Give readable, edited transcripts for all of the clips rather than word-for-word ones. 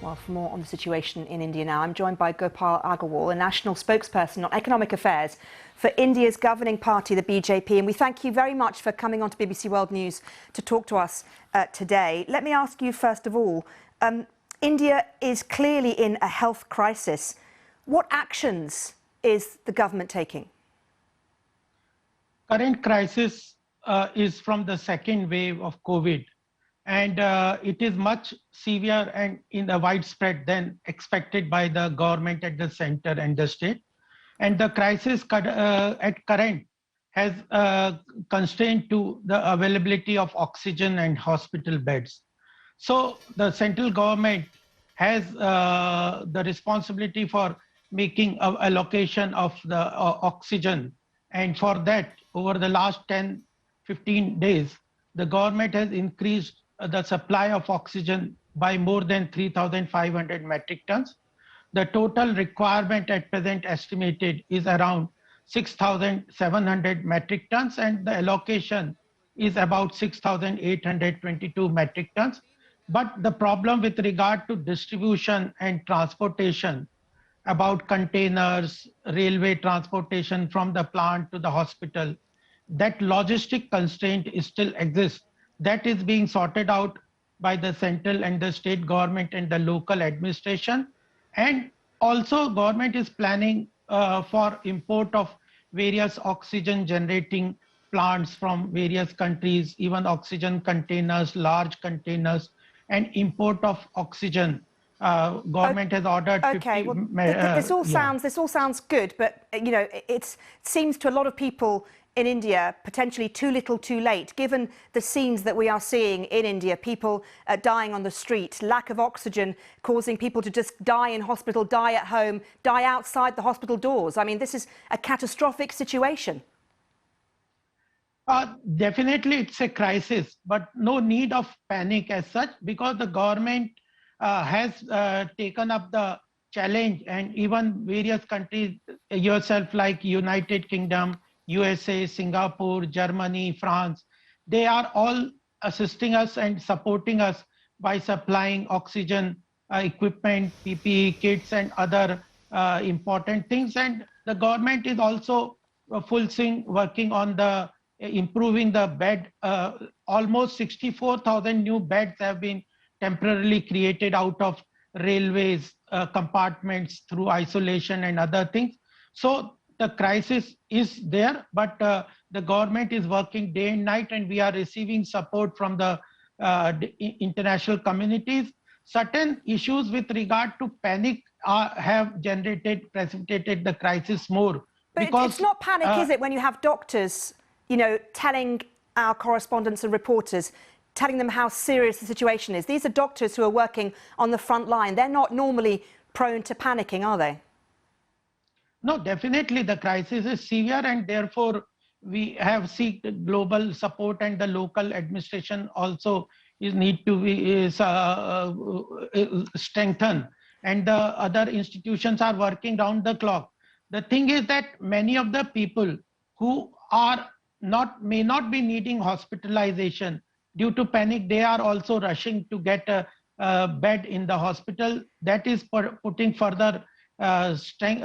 Well, for more on the situation in India now, I'm joined by Gopal Agarwal, a national spokesperson on economic affairs for India's governing party, the BJP. And we thank you very much for coming on to BBC World News to talk to us today. Let me ask you, first of all, India is clearly in a health crisis. What actions is the government taking? Current crisis is from the second wave of COVID. And it is much severe and in the widespread than expected by the government at the center and the state. And the crisis at current has constrained to the availability of oxygen and hospital beds. So the central government has the responsibility for making an allocation of the oxygen. And for that, over the last 10-15 days, the government has increased the supply of oxygen by more than 3,500 metric tons. The total requirement at present estimated is around 6,700 metric tons, and the allocation is about 6,822 metric tons. But the problem with regard to distribution and transportation, about containers, railway transportation from the plant to the hospital, that logistic constraint still exists. That is being sorted out by the central and the state government and the local administration. And also government is planning for import of various oxygen generating plants from various countries, even oxygen containers, large containers, and import of oxygen. Government has ordered. Okay, well, this all sounds good, but you know, it seems to a lot of people in India potentially too little too late, given the scenes that we are seeing in India, people dying on the street, lack of oxygen causing people to just die in hospital, die at home, die outside the hospital doors. I mean, this is a catastrophic situation. Definitely it's a crisis, but no need of panic as such, because the government has taken up the challenge, and even various countries yourself like United Kingdom, USA, Singapore, Germany, France, they are all assisting us and supporting us by supplying oxygen equipment, PPE kits and other important things. And the government is also full swing working on the improving the bed. Almost 64,000 new beds have been temporarily created out of railways compartments through isolation and other things. So the crisis is there, but the government is working day and night, and we are receiving support from the international communities. Certain issues with regard to panic have precipitated the crisis more. But because, it's not panic, is it, when you have doctors, you know, telling our correspondents and reporters, telling them how serious the situation is? These are doctors who are working on the front line. They're not normally prone to panicking, are they? No, definitely the crisis is severe, and therefore we have sought global support, and the local administration also need to be strengthened, and the other institutions are working round the clock. The thing is that many of the people who may not be needing hospitalization due to panic, they are also rushing to get a bed in the hospital. That is putting further constraint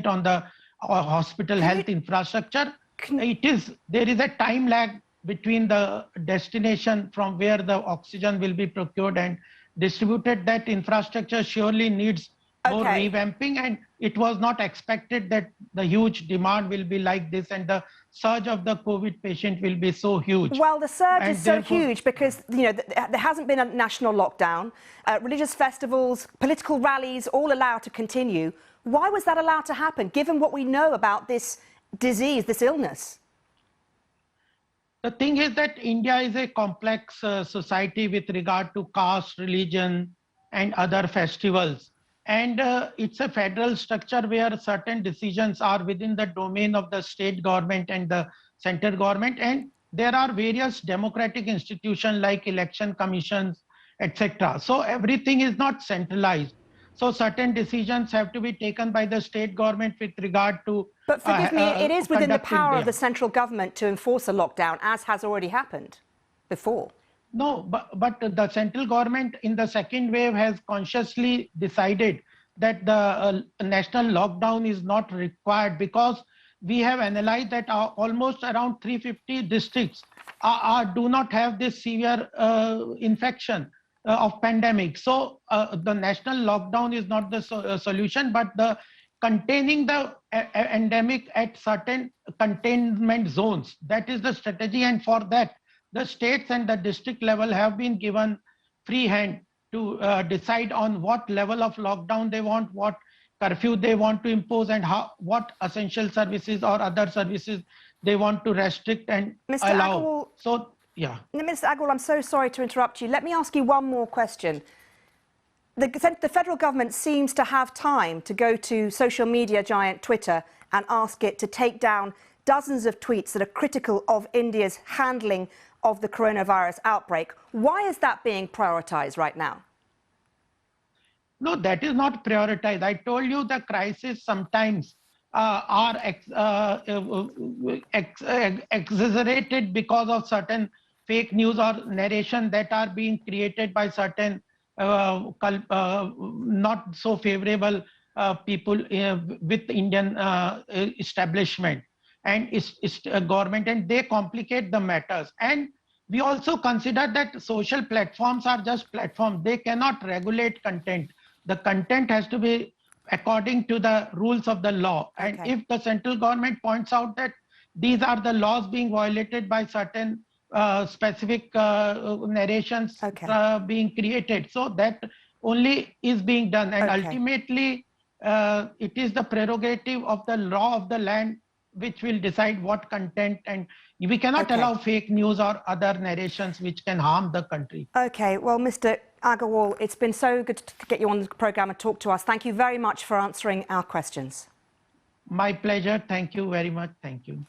on the hospital health infrastructure. There is a time lag between the destination from where the oxygen will be procured and distributed. That infrastructure surely needs more revamping, and it was not expected that the huge demand will be like this and the surge of the COVID patient will be so huge. Well, the surge is so huge because, you know, there hasn't been a national lockdown. Religious festivals, political rallies, all allowed to continue. Why was that allowed to happen, given what we know about this disease, this illness? The thing is that India is a complex society with regard to caste, religion, and other festivals. And it's a federal structure where certain decisions are within the domain of the state government and the central government. And there are various democratic institutions like election commissions, etc. So everything is not centralized. So certain decisions have to be taken by the state government with regard to... But forgive me, it is within the power of the central government to enforce a lockdown, as has already happened before. No, but the central government in the second wave has consciously decided that the national lockdown is not required, because we have analyzed that almost around 350 districts do not have this severe infection of pandemic. So the national lockdown is not the solution, but the containing the endemic at certain containment zones. That is the strategy, and for that the states and the district level have been given free hand to decide on what level of lockdown they want, what curfew they want to impose, and what essential services or other services they want to restrict and Mr. allow. Agarwal, So, yeah. Mr. Agarwal, I'm so sorry to interrupt you. Let me ask you one more question. The federal government seems to have time to go to social media giant Twitter and ask it to take down dozens of tweets that are critical of India's handling of the coronavirus outbreak. Why is that being prioritized right now? No, that is not prioritized. I told you the crisis sometimes are exaggerated because of certain fake news or narration that are being created by certain not so favorable people with Indian establishment and government, and they complicate the matters. And we also consider that social platforms are just platforms. They cannot regulate content. The content has to be according to the rules of the law. And if the central government points out that these are the laws being violated by certain specific narrations being created, so that only is being done. And ultimately, it is the prerogative of the law of the land which will decide what content, and we cannot allow fake news or other narrations which can harm the country. Okay, well, Mr. Agarwal, it's been so good to get you on the programme and talk to us. Thank you very much for answering our questions. My pleasure. Thank you very much. Thank you.